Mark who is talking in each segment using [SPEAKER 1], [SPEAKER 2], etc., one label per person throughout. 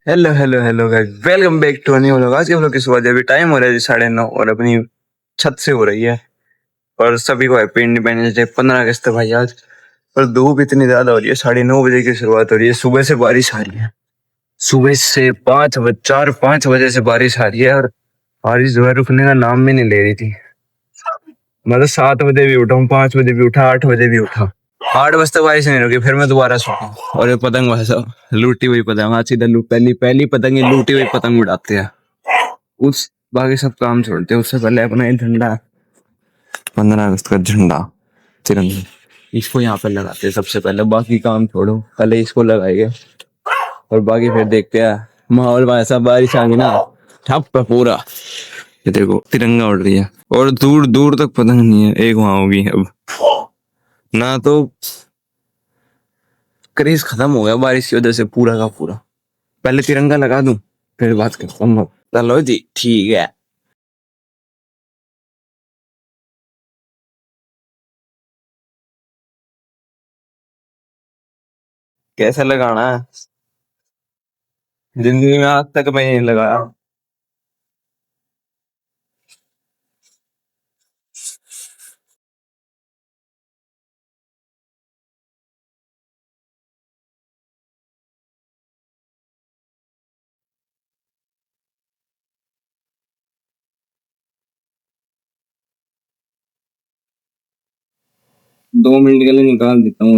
[SPEAKER 1] Hello hello hello guys, welcome back to new vlog. आज के vlog की सुबह अभी टाइम हो रहा है 9:30 और अपनी छत से हो रही है। और सभी को हैप्पी इंडिपेंडेंस डे। 15 अगस्त है भाई आज। पर धूप इतनी ज्यादा हो रही है। 9:30 बजे की शुरुआत हो रही है। सुबह से बारिश आ रही है। सुबह से 5 बजे 4-5 बजे से बारिश आ रही है। और बारिश जो है रुकने का नाम भी नहीं ले रही थी। मतलब 7 बजे भी उठा हूँ, 5 बजे भी उठा, 8 बजे भी उठा। 8 बजे तक बारिश नहीं रुकी, फिर मैं दोबारा सोया। और ये पतंग भाई साहब, लूटी हुई पतंग आज सीधा पहली पहली पतंग ये लूटी हुई पतंग उड़ाते हैं। उस बाकी सब काम छोड़ते हैं, उससे पहले अपना ये झंडा, 15 अगस्त का झंडा, तिरंगा, इसको यहाँ पर लगाते हैं सबसे पहले। बाकी काम छोड़ो, पहले इसको लगाएंगे और बाकी फिर देखते हैं। माहौल भाई साहब, बारिश आ गई ना, ठप है पूरा। ये देखो तिरंगा उड़ रही है और दूर दूर तक पतंग नहीं है। एक वहां होगी अब ना, तो क्रेज खत्म हो गया बारिश की वजह से पूरा का पूरा। पहले तिरंगा लगा दूं, फिर बात करता हूँ। चलो जी ठीक है। कैसे लगाना है? जिंदगी में आज तक मैं नहीं लगाया। 2 मिनट के लिए निकाल देता हूँ।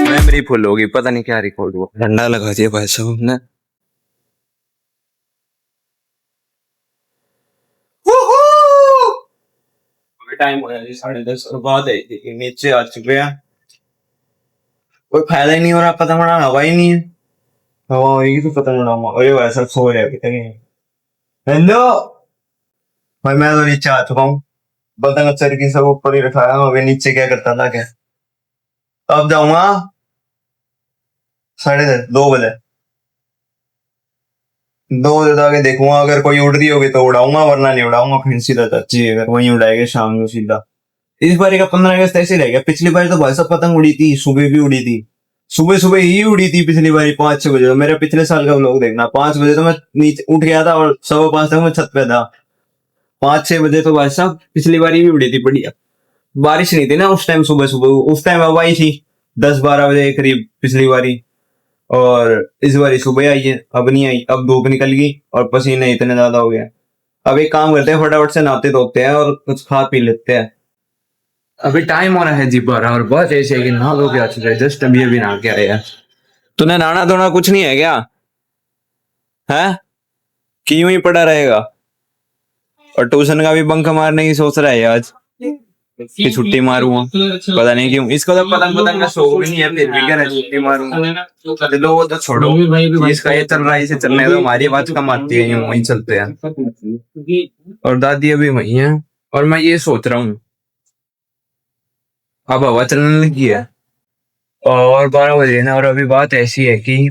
[SPEAKER 1] मेमोरी फुल होगी, पता नहीं क्या रिकॉर्ड हुआ। झंडा लगा दिया भाई साहब ने। टाइम हो गया जी 10:30 और बाद है कि नीचे आ चुके हैं। कोई फायदा ही नहीं हो रहा, पतंग उड़ाना हवा ही नहीं है। हवा होगी तो पतंग उड़ाऊंगा। अरे भाई साहब सो रहे अभी। हेलो भाई, मैं तो नीचे आ चुका हूँ। पतंग चर की सब ऊपर ही रखा है। अभी नीचे क्या करता था क्या? अब जाऊंगा 10:30, 2 बजे। 2 बजे तक आगे देखूंगा, अगर कोई उड़ रही होगी तो उड़ाऊंगा, वरना नहीं उड़ाऊंगा। फिर सीधा चाची अगर वहीं उड़ाएंगे शाम को सीधा। इस बार का 15 अगस्त ऐसे ही रह गया। पिछली बार तो भाई साहब पतंग उड़ी थी, सुबह भी उड़ी थी। सुबह सुबह ही उड़ी थी पिछली बार 5-6 बजे। तो मेरे पिछले साल का लोग देखना, 5 बजे तो मैं नीचे उठ गया था और 5:15 तक मैं छत पे था। 5-6 बजे तो भाई साहब पिछली बार भी उड़ी थी बढ़िया। बारिश नहीं थी ना उस टाइम, सुबह सुबह उस टाइम हवा ही थी 10-12 बजे के करीब पिछली बारी। और इस बार सुबह आई है, अब नहीं आई। अब धूप निकल गई और पसीने इतने ज्यादा हो गए। अब एक काम करते हैं, फटाफट से नहाते धोते हैं और कुछ खा पी लेते हैं। अभी टाइम हो रहा है जी 12 और बहुत ऐसे है कि नहा धो के आ चुके हैं। जस्ट अभी अभी नहा के आए हैं। तूने नहाना धोना कुछ नहीं है क्या? है कि यूं ही पड़ा रहेगा? और ट्यूशन का भी बंक मारने की सोच रहा है आज कि छुट्टी मारूंगा। पता नहीं क्यों, इसको तो पतंग पतंग का शौक भी नहीं है, फिर भी कह रहा है छुट्टी मारूंगा। चलो वो तो छोड़ो, इसका ये चल रहा है, इसे चलने दो। हमारी बात कम आती है, यूं वहीं चलते हैं। और दादी अभी वही है। और मैं ये सोच रहा हूँ, अब हवा चलने लगी है और 12 बजे ना। और अभी बात ऐसी है कि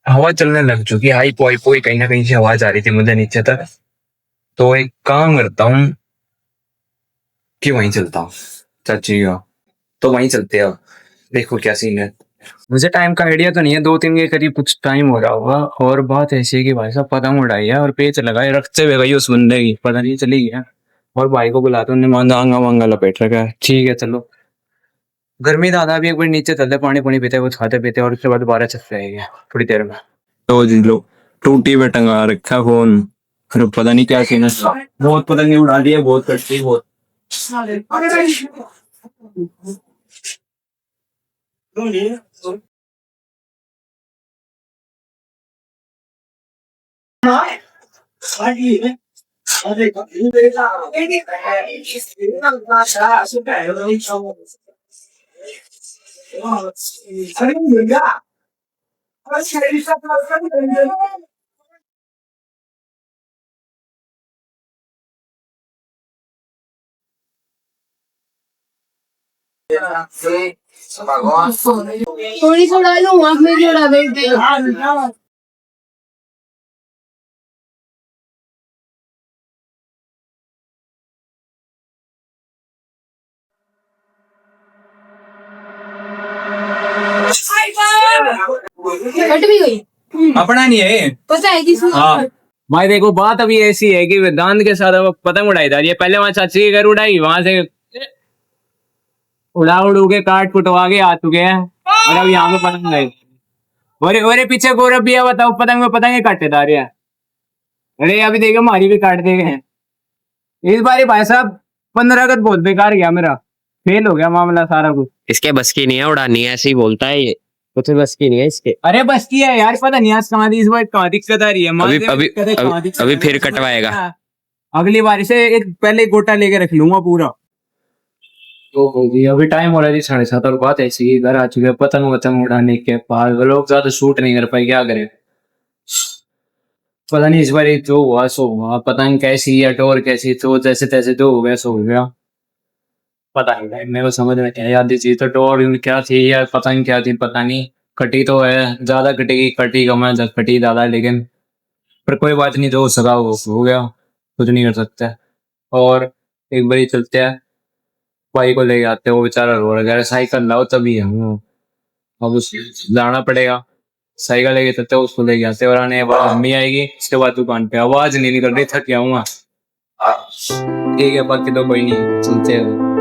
[SPEAKER 1] हवा चलने लग चुकी है। हाई पोई पोई कहीं ना कहीं से आवाज आ रही थी मुझे नीचे तक। तो एक काम करता हूँ कि वहीं चलता हूँ चाची का। तो वहीं चलते हैं। अब देखो क्या सीन है। मुझे टाइम का आइडिया तो नहीं है, 2-3 के करीब कुछ टाइम हो रहा होगा। और बात ऐसी है कि भाई साहब पतंग उड़ाई है और पेच लगाए रखते हुए गई उस बंदे की, पता नहीं चली गया। और भाई को बुलाते उन्हें मांगा वांगा लपेट रखा है। ठीक है चलो, गर्मी ज्यादा भी, एक बार नीचे चलते, पानी पानी पीते कुछ खाते पीते और उसके बाद दोबारा चल जाएंगे थोड़ी देर में। तो जी लो, टूटी पे टंगा रखा फोन। फिर पता नहीं क्या सीन है। बहुत पतंगे उड़ा दी है, बहुत कटती बहुत।
[SPEAKER 2] थोड़ी सी उड़ा लूं आँख में भी उड़ा देंगे। कट भी गई।
[SPEAKER 3] अपना नहीं है।
[SPEAKER 2] पता है कि
[SPEAKER 3] हाँ भाई देखो बात अभी ऐसी है कि दांत के साथ अब पतंग उड़ाई जा रही है। पहले वहां चाची के घर उड़ाई, वहां से उड़ा उड़ू के काट कुटवा के आ चुके हैं और अब यहाँ पे पतंग गए। और पीछे गौरव भी है, बताओ पतंग में पतंगे काटे जा रहे हैं। अरे अभी देखो हमारी भी काट देंगे हैं। इस बार भाई साहब 15 अगस्त बहुत बेकार गया मेरा, फेल हो गया मामला सारा कुछ।
[SPEAKER 4] इसके बस की नहीं है उड़ानी, ऐसे ही बोलता है ये, कुछ बस की नहीं है इसके।
[SPEAKER 3] अरे बस किया है यार, पता नहीं आज कहाँ इस बार कहाँ दिक्कत आ रही है।
[SPEAKER 4] अभी अभी अभी फिर कटवाएगा।
[SPEAKER 3] अगली बार से एक पहले गोटा लेके रख लूंगा पूरा। तो होगी अभी टाइम हो रहा है 7:30 और बात ऐसी ही घर आ चुके हैं पतंग वतंग उड़ाने के पास। वो लोग ज्यादा शूट नहीं कर पाए, क्या करे पता नहीं। इस बार जो हुआ सो हुआ, पतंग कैसी या टोर कैसी, तो जैसे तैसे जो हो गया सो हो गया। पता नहीं भाई मेरे को समझ में क्या याद थी, तो टोर क्या थी या पतंग क्या थी पता नहीं। कटी तो है, ज्यादा कटेगी, कटी कम है, कटी ज्यादा, लेकिन पर कोई बात नहीं, जो हो सका वो हो गया, कुछ नहीं कर सकता। और एक बारी चलते हैं, भाई को लेके आते हैं, वो बेचारा रो रहा है, साइकिल लाओ तभी हम अब उस जाना पड़ेगा। साइकिल लेके चलते हैं, उसको लेके आते हैं, और आने के बाद मम्मी आएगी, उसके बाद दुकान पे आवाज नहीं निकल रही, थक गया हूँ। ठीक है बाकी तो कोई नहीं, चलते हैं।